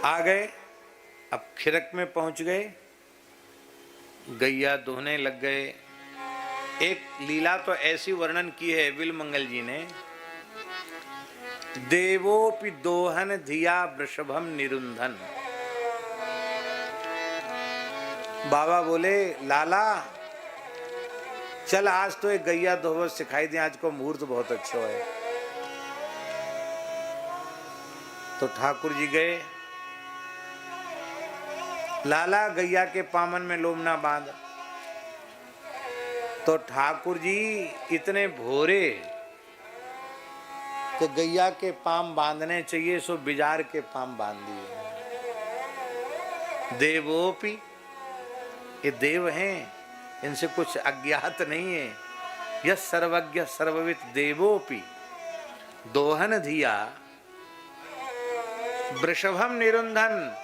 आ गए, अब खिरक में पहुंच गए, गैया दोहने लग गए। एक लीला तो ऐसी वर्णन की है विलमंगल जी ने, देवोपि दोहन धिया वृषभम निरुंधन। बाबा बोले लाला चल आज तो एक गैया दोहवत सिखाई दे, आज को मुहूर्त बहुत अच्छा है। तो ठाकुर जी गए, लाला गैया के पामन में लोम ना बांध। तो ठाकुर जी इतने भोरे कि गैया के पाम बांधने चाहिए, सो बिजार के पाम बांध दिए। देवोपि, ये देव हैं, इनसे कुछ अज्ञात नहीं है। यह सर्वज्ञ सर्ववित देवोपि दोहन धिया वृषभम निरुंधन,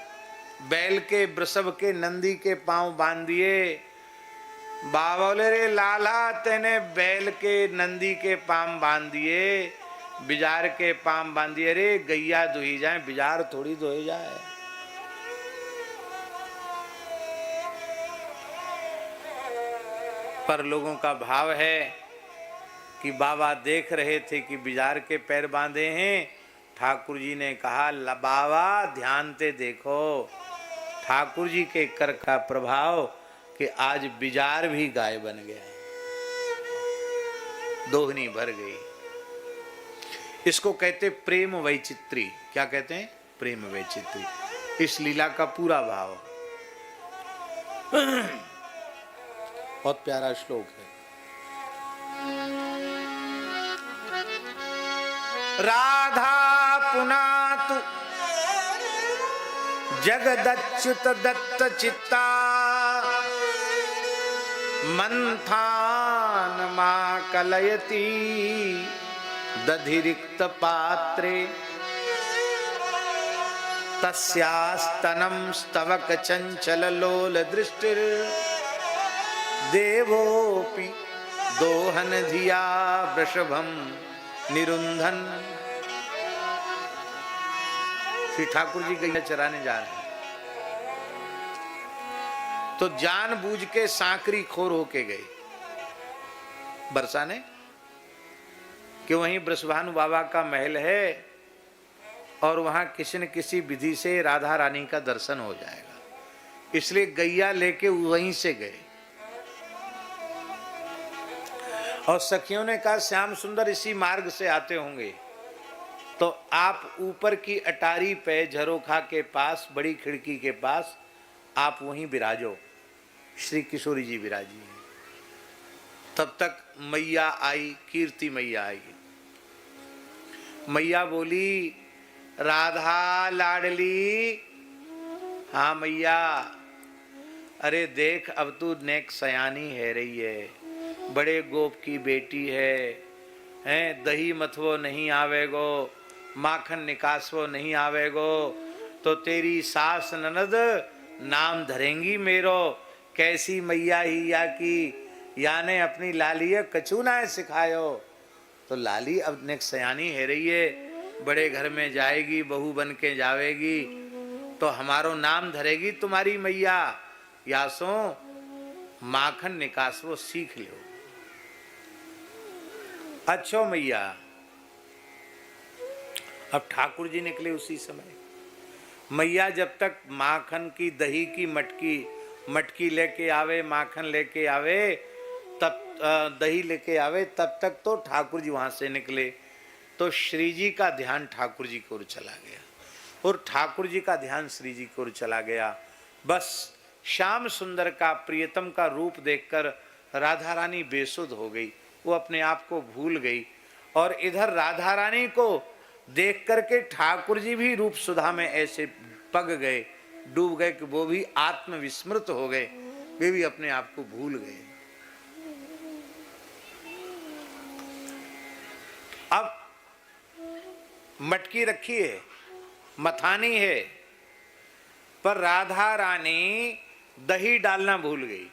बैल के वृषभ के नंदी के पांव बांध दिए। बाबा बोले रे लाला तेने बैल के नंदी के पांव बांध दिए, बिजार के पांव बांध दिए, रे गैया दुही जाए, बिजार थोड़ी धोए जाए। पर लोगों का भाव है कि बाबा देख रहे थे कि बिजार के पैर बांधे हैं। ठाकुर जी ने कहा बाबा ध्यान से देखो, ठाकुर जी के कर का प्रभाव कि आज बिजार भी गाय बन गया, दोहनी भर गई। इसको कहते प्रेम वैचित्री। क्या कहते हैं? प्रेम वैचित्री। इस लीला का पूरा भाव। बहुत प्यारा श्लोक है। राधा पुनातु जगदच्युत दत्त चित्ता, मंथान मा कलयति दधिरिक्त पात्रे, तस्यास्तनं स्तवक चंचल लोल दृष्टिर, देवोपि दोहन धिया वृषभम निरुंधन। श्री ठाकुर जी गैया चराने जा रहे हैं, तो जानबूझ के सांकरी खोर होके गए बरसाने कि वहीं वृषभानु बाबा का महल है और वहां किसी न किसी विधि से राधा रानी का दर्शन हो जाएगा, इसलिए गैया लेके वहीं से गए। और सखियों ने कहा श्याम सुंदर इसी मार्ग से आते होंगे, तो आप ऊपर की अटारी पे झरोखा के पास बड़ी खिड़की के पास आप वहीं विराजो। श्री किशोरी जी विराजी हैं। तब तक मैया आई, कीर्ति मैया आई। मैया बोली राधा लाडली, हाँ मैया, अरे देख अब तू नेक सयानी है रही है, बड़े गोप की बेटी है, दही मथवो नहीं आवेगो, माखन निकासवो नहीं आवेगो, तो तेरी सास ननद नाम धरेंगी मेरो, कैसी मैया ही या की, याने अपनी लाली कछू ना सिखायो। तो लाली अब नेक सयानी है रही है, बड़े घर में जाएगी, बहू बन के जावेगी, तो हमारो नाम धरेगी तुम्हारी मैया, या सो माखन निकासवो सीख लो। अच्छो मैया। अब ठाकुर जी निकले उसी समय। मैया जब तक माखन की दही की मटकी लेके आवे, माखन लेके आवे, तब दही लेके आवे, तब तक तो ठाकुर जी वहां से निकले। तो श्री जी का ध्यान ठाकुर जी की ओर चला गया और ठाकुर जी का ध्यान श्री जी की ओर चला गया। बस श्याम सुंदर का प्रियतम का रूप देखकर राधा रानी बेसुध हो गई, वो अपने आप को भूल गई। और इधर राधा रानी को देख करके ठाकुर जी भी रूप सुधा में ऐसे पग गए, डूब गए कि वो भी आत्मविस्मृत हो गए, वे भी अपने आप को भूल गए। अब मटकी रखी है, मथानी है, पर राधा रानी दही डालना भूल गई।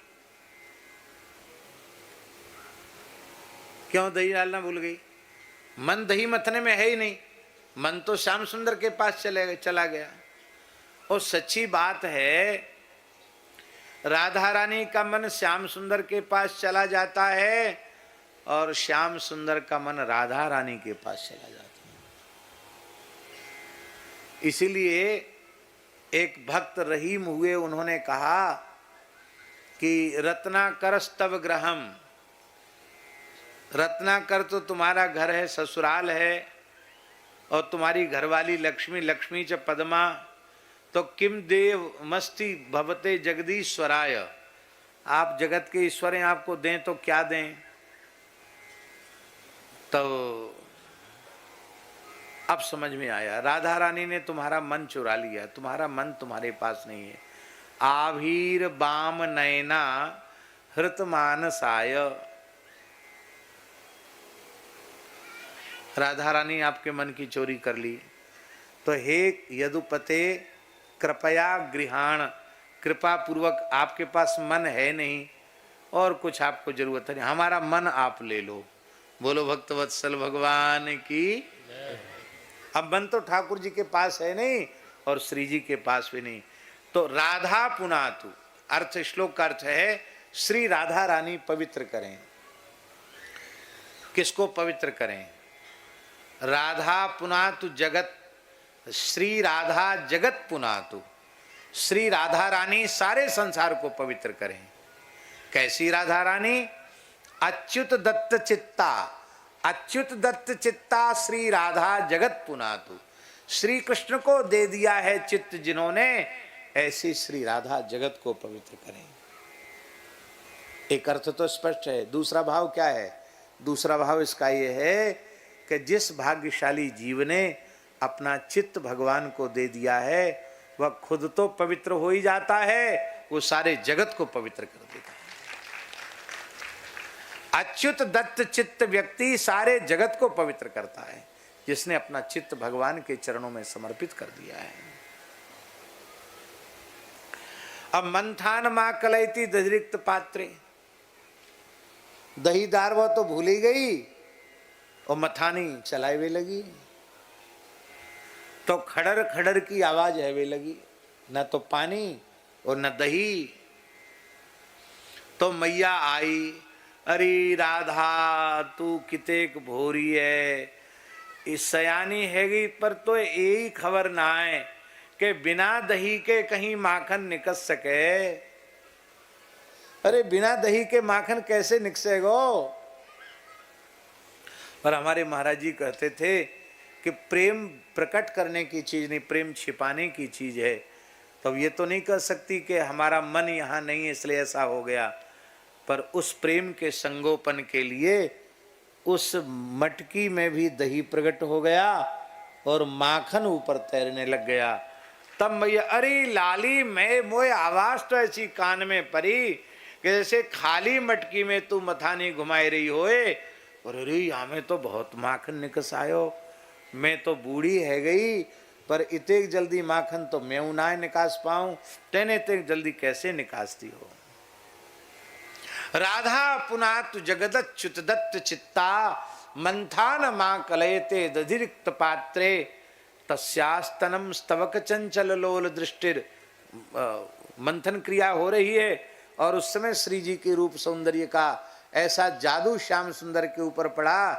क्यों दही डालना भूल गई? मन दही मथने में है ही नहीं, मन तो श्याम सुंदर के पास चला गया। और सच्ची बात है, राधा रानी का मन श्याम सुंदर के पास चला जाता है और श्याम सुंदर का मन राधा रानी के पास चला जाता है। इसीलिए एक भक्त रहीम हुए, उन्होंने कहा कि रत्नाकर स्तव ग्रहम, रत्नाकर तो तुम्हारा घर है, ससुराल है, और तुम्हारी घरवाली लक्ष्मी, लक्ष्मी च पद्मा, तो किम देव मस्ति भवते जगदीश्वराय, आप जगत के ईश्वर हैं, आपको दें तो क्या दें। तो अब समझ में आया, राधा रानी ने तुम्हारा मन चुरा लिया, तुम्हारा मन तुम्हारे पास नहीं है। आभीर बाम नयना हृत मानसाय, राधा रानी आपके मन की चोरी कर ली। तो हे यदुपते कृपया गृहाण, कृपा पूर्वक, आपके पास मन है नहीं और कुछ आपको जरूरत है नहीं, हमारा मन आप ले लो। बोलो भक्तवत्सल भगवान की। अब मन तो ठाकुर जी के पास है नहीं और श्री जी के पास भी नहीं। तो राधा पुनातु, अर्थ श्लोक का अर्थ है श्री राधा रानी पवित्र करें। किसको पवित्र करें? राधा पुनातु जगत, श्री राधा जगत पुनातु, श्री राधा रानी सारे संसार को पवित्र करें। कैसी राधा रानी? अच्युत दत्त चित्ता, अच्युत दत्त चित्ता श्री राधा जगत पुनातु, श्री कृष्ण को दे दिया है चित्त जिन्होंने, ऐसी श्री राधा जगत को पवित्र करें। एक अर्थ तो स्पष्ट है। दूसरा भाव क्या है? दूसरा भाव इसका ये है कि जिस भाग्यशाली जीव ने अपना चित्त भगवान को दे दिया है, वह खुद तो पवित्र हो ही जाता है, वो सारे जगत को पवित्र कर देता है। अच्युत दत्त चित्त व्यक्ति सारे जगत को पवित्र करता है, जिसने अपना चित्त भगवान के चरणों में समर्पित कर दिया है। अब मंथान मां कलयती दधिरिक्त पात्रे, दहीदार वो तो भूली गई और मथानी चलाए हुए लगी, तो खड़र खड़र की आवाज है वे लगी, न तो पानी और न दही। तो मैया आई, अरे राधा तू कितेक भोरी है, इस सयानी हैगी पर तो यही खबर ना है कि बिना दही के कहीं माखन निकल सके। अरे बिना दही के माखन कैसे निकसेगो? पर हमारे महाराज जी कहते थे कि प्रेम प्रकट करने की चीज नहीं, प्रेम छिपाने की चीज है। तो ये तो नहीं कह सकती कि हमारा मन यहाँ नहीं है इसलिए ऐसा हो गया, पर उस प्रेम के संगोपन के लिए उस मटकी में भी दही प्रकट हो गया और माखन ऊपर तैरने लग गया। तब मैया, अरे लाली मैं मोए आवाज तो ऐसी कान में पड़ी कि जैसे खाली मटकी में तू मथानी घुमाई रही होए, और अरे यहाँ में तो बहुत माखन निकस आयो, मैं तो बूढ़ी है गई, पर इतने जल्दी माखन तो मैं ना निकास पाऊं, तेने इतने जल्दी कैसे निकासती हो। राधा पुनातु जगदच्युत दत्त चित्ता, मंथान मां कलयते दधिरिक्त पात्रे, तस्यास्तनम स्तवक चंचल लोल दृष्टिर। मंथन क्रिया हो रही है और उस समय श्री जी के रूप सौंदर्य का ऐसा जादू श्याम सुंदर के ऊपर पड़ा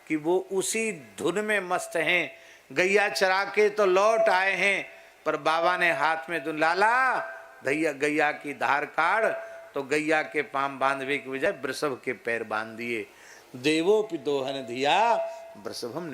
कि वो उसी धुन में मस्त हैं। गैया चरा के तो लौट आए हैं, पर बाबा ने हाथ में दुलाला गैया की धार काढ़, तो गैया के पांव बांधवे के बजाय वृषभ के पैर बांध दिए। देवोपि दोहन धिया वृषभम